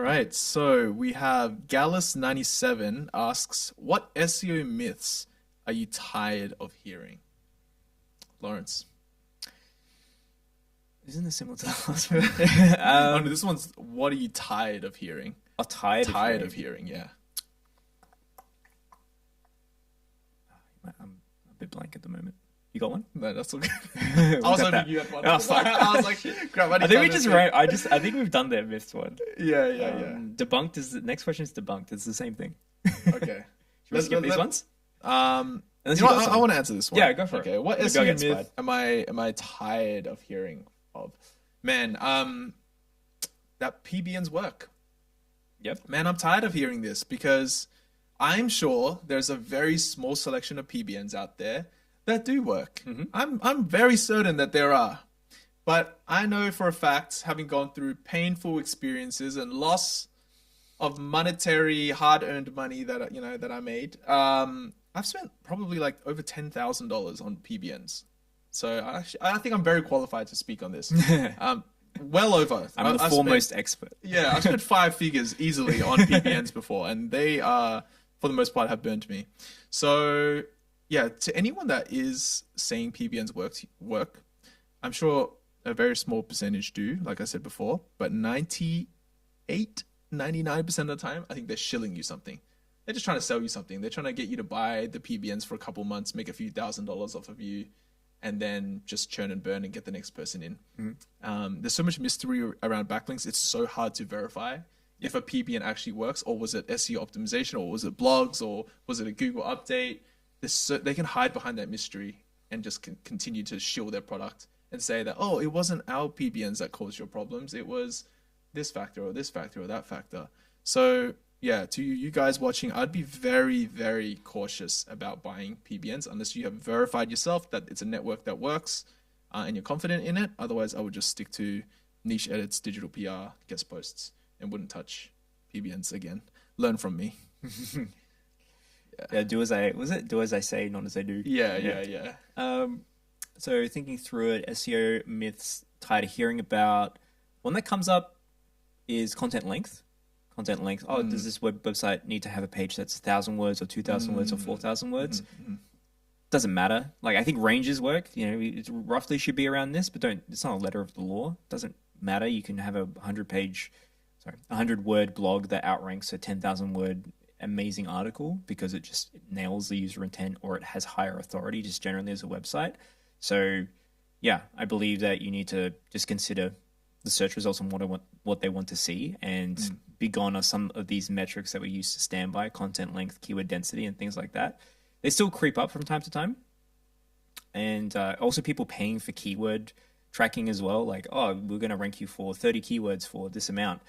right, so we have Gallus97 asks, what SEO myths are you tired of hearing? Lawrence. Isn't this similar to the last one? Oh, no, this one's, what are you tired of hearing? Oh, tired Of hearing, yeah. I'm a bit blank at the moment. You got one? No, that's all good. I I was hoping you had one. I was like, crap, I think we just ran. I think we've done that myth one. Yeah. Debunked is the next question is debunked. It's the same thing. Okay. Should we skip these ones? You know what, I want to answer this one. Yeah, go for it. Okay, what Maybe SEO myth am I tired of hearing of? Man, that PBNs work. Yep. Man, I'm tired of hearing this because I'm sure there's a very small selection of PBNs out there that do work. I'm very certain that there are. But I know for a fact, having gone through painful experiences and loss of monetary, hard-earned money that that I made, I've spent probably like over $10,000 on PBNs. So I think I'm very qualified to speak on this. Well over. I'm the foremost expert. Yeah, I've spent 5 figures easily on PBNs before, and they are, for the most part, have burned me. So yeah, to anyone that is saying PBNs work, I'm sure a very small percentage do, like I said before, but 99% of the time, I think they're shilling you something. They're just trying to sell you something. They're trying to get you to buy the PBNs for a couple months, make a few $1,000s off of you, and then just churn and burn and get the next person in. There's so much mystery around backlinks. It's so hard to verify if a PBN actually works, or was it SEO optimization, or was it blogs, or was it a Google update? They can hide behind that mystery and just continue to shill their product and say that, oh, it wasn't our PBNs that caused your problems. It was this factor or this factor or that factor. So yeah, to you guys watching, I'd be very, very cautious about buying PBNs unless you have verified yourself that it's a network that works and you're confident in it. Otherwise, I would just stick to niche edits, digital PR, guest posts, and wouldn't touch PBNs again. Learn from me. Yeah, do as I say, not as I do. Yeah. So thinking through it, SEO myths tired of hearing about. One that comes up is content length. Oh, does this website need to have a page that's 1,000 words or 2,000 words or 4,000 words? Doesn't matter. Like, I think ranges work. It roughly should be around this, but it's not a letter of the law. Doesn't matter. You can have a 100-word blog that outranks a 10,000-word amazing article because it just nails the user intent, or it has higher authority just generally as a website. So yeah, I believe that you need to just consider the search results and what they want to see, and be gone on some of these metrics that we used to stand by, content length, keyword density, and things like that. They still creep up from time to time. And also people paying for keyword tracking as well. Like, oh, we're going to rank you for 30 keywords for this amount.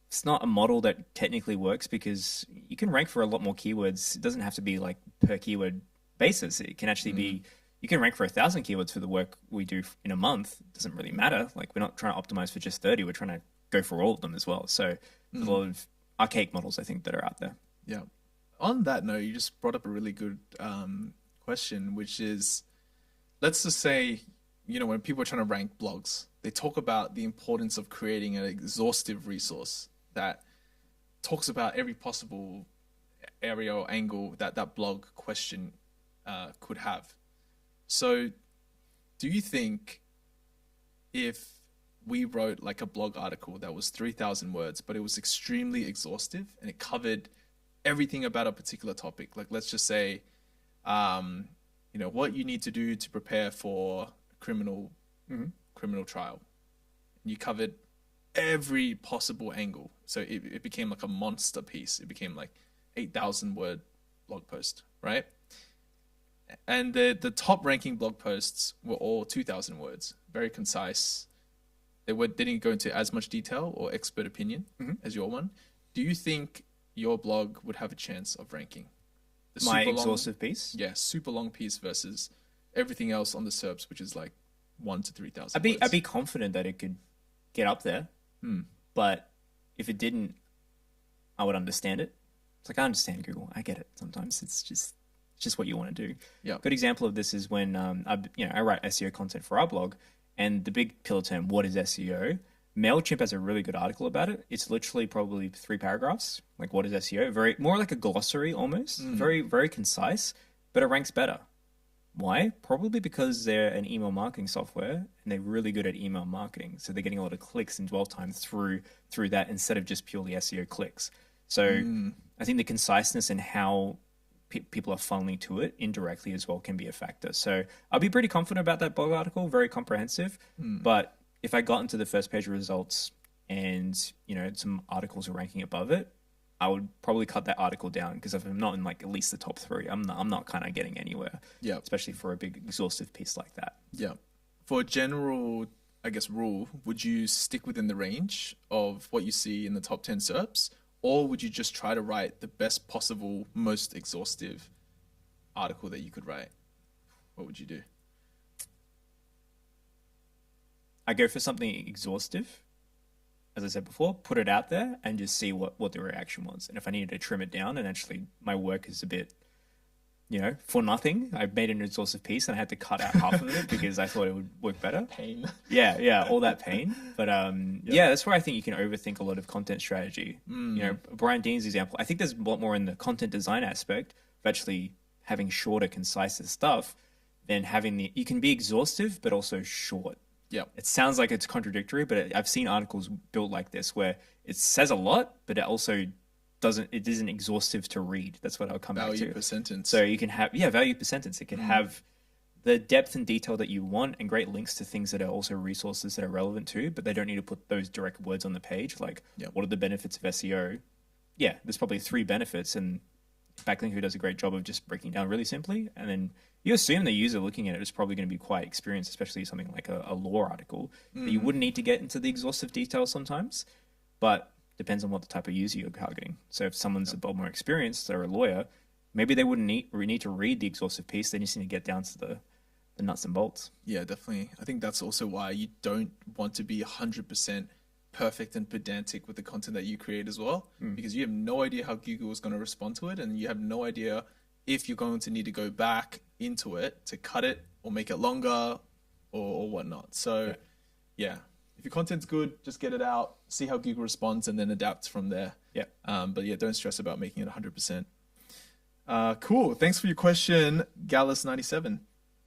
It's not a model that technically works because you can rank for a lot more keywords. It doesn't have to be like per keyword basis. It can actually be, you can rank for 1,000 keywords for the work we do in a month. It doesn't really matter. Like, we're not trying to optimize for just 30. We're trying to go for all of them as well. So there's a lot of archaic models, I think, that are out there. Yeah. On that note, you just brought up a really good question, which is, let's just say, when people are trying to rank blogs, they talk about the importance of creating an exhaustive resource that talks about every possible area or angle that blog question could have. So do you think if we wrote like a blog article that was 3,000 words, but it was extremely exhaustive and it covered everything about a particular topic, like let's just say, what you need to do to prepare for a criminal trial. You covered every possible angle. So it became like a monster piece. It became like 8,000 word blog post, right? And the top ranking blog posts were all 2,000 words, very concise. They didn't go into as much detail or expert opinion as your one. Do you think your blog would have a chance of ranking? My exhaustive piece? Yeah, super long piece versus everything else on the SERPs, which is like 1,000 to 3,000 I'd be confident that it could get up there. But if it didn't, I would understand it. It's like, I understand Google. I get it. Sometimes it's just what you want to do. Yeah. Good example of this is when I write SEO content for our blog, and the big pillar term, what is SEO? MailChimp has a really good article about it. It's literally probably 3 paragraphs. Like, what is SEO? Very more like a glossary almost. Very, very concise, but it ranks better. Why? Probably because they're an email marketing software and they're really good at email marketing. So they're getting a lot of clicks and dwell time through that instead of just purely SEO clicks. So I think the conciseness and how people are funneling to it indirectly as well can be a factor. So I'll be pretty confident about that blog article, very comprehensive. But if I got into the first page results and, you know, some articles are ranking above it, I would probably cut that article down, because if I'm not in like at least the top 3, I'm not kind of getting anywhere. Yeah. Especially for a big exhaustive piece like that. Yeah. For a general, I guess, rule, would you stick within the range of what you see in the top 10 SERPs, or would you just try to write the best possible, most exhaustive article that you could write? What would you do? I go for something exhaustive. As I said before, put it out there and just see what the reaction was. And if I needed to trim it down, and actually my work is a bit, you know, for nothing, I made an exhaustive piece and I had to cut out half of it because I thought it would work better. Pain. Yeah, all that pain. But yeah, that's where I think you can overthink a lot of content strategy. You know, Brian Dean's example, I think there's a lot more in the content design aspect of actually having shorter, concise stuff than having you can be exhaustive, but also short. Yeah. It sounds like it's contradictory, but I've seen articles built like this where it says a lot, but it also it isn't exhaustive to read. That's what I'll come back to. Value per sentence. So you can have, value per sentence. It can have the depth and detail that you want and great links to things that are also resources that are relevant to, but they don't need to put those direct words on the page. Like, what are the benefits of SEO? Yeah, there's probably 3 benefits, and Backlink, who does a great job of just breaking down really simply, and then you assume the user looking at it is probably going to be quite experienced, especially something like a law article. But you wouldn't need to get into the exhaustive details sometimes, but depends on what the type of user you're targeting. So if someone's a bit more experienced, they're a lawyer, maybe they wouldn't need to read the exhaustive piece. They just need to get down to the nuts and bolts. Yeah, definitely. I think that's also why you don't want to be 100% perfect and pedantic with the content that you create as well, because you have no idea how Google is going to respond to it, and you have no idea if you're going to need to go back into it to cut it or make it longer or whatnot. So yeah, if your content's good, just get it out, see how Google responds, and then adapt from there. Yeah. But yeah, don't stress about making it 100%. Cool. Thanks for your question, Gallus97.